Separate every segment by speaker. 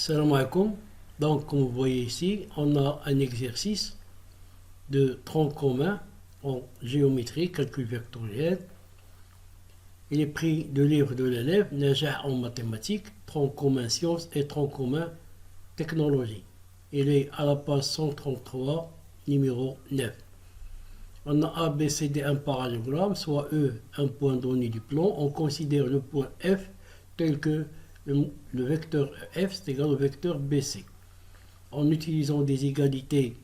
Speaker 1: Salam alaikum. Donc, comme vous voyez ici, on a un exercice de tronc commun en géométrie, calcul vectoriel. Il est pris de livre de l'élève, Najah en mathématiques, tronc commun sciences et tronc commun technologie. Il est à la page 133, numéro 9. On a A, B, C, D, un parallélogramme, soit E, un point donné du plan. On considère le point F tel que le vecteur F c'est égal au vecteur BC. En utilisant des égalités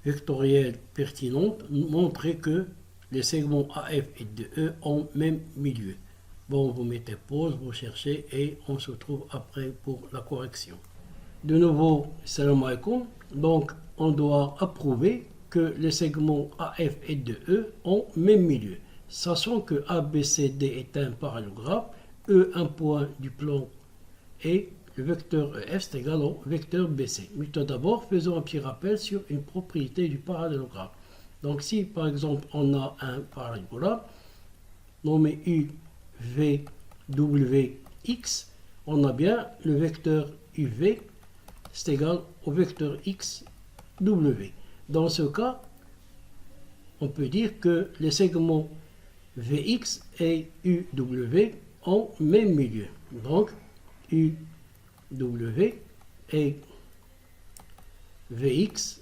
Speaker 1: vectorielles pertinentes, montrer que les segments AF et DE ont même milieu. Bon, vous mettez pause, vous cherchez et on se retrouve après pour la correction. De nouveau, salam alaikum. Donc, on doit approuver que les segments AF et DE ont même milieu. Sachant que ABCD est un parallélogramme, E un point du plan et le vecteur EF c'est égal au vecteur BC. Mais tout d'abord, faisons un petit rappel sur une propriété du parallélogramme. Donc si par exemple on a un parallélogramme nommé UVWX, on a bien le vecteur UV c'est égal au vecteur XW. Dans ce cas, on peut dire que les segments VX et UW ont même milieu. Donc, UW et VX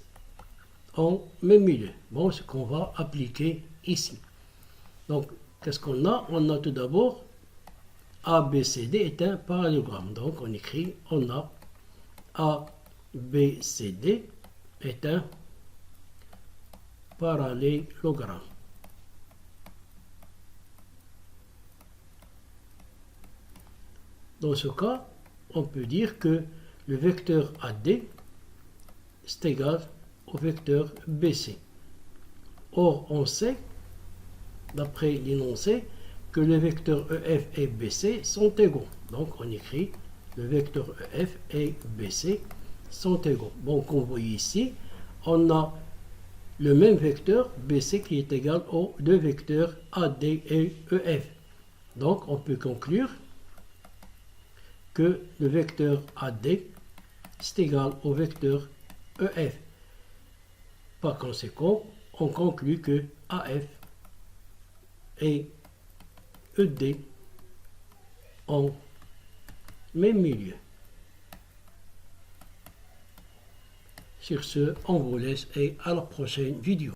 Speaker 1: ont même milieu. Bon, ce qu'on va appliquer ici. Donc, qu'est-ce qu'on a? On a tout d'abord ABCD est un parallélogramme. Donc, on écrit, on a ABCD est un parallélogramme. Dans ce cas, on peut dire que le vecteur AD c'est égal au vecteur BC. Or, on sait, d'après l'énoncé, que les vecteurs EF et BC sont égaux. Donc, on écrit le vecteur EF et BC sont égaux. Bon, comme vous voyez ici, on a le même vecteur BC qui est égal aux deux vecteurs AD et EF. Donc, on peut conclure que le vecteur AD c'est égal au vecteur EF. Par conséquent, on conclut que AF et ED ont même milieu. Sur ce, on vous laisse et à la prochaine vidéo.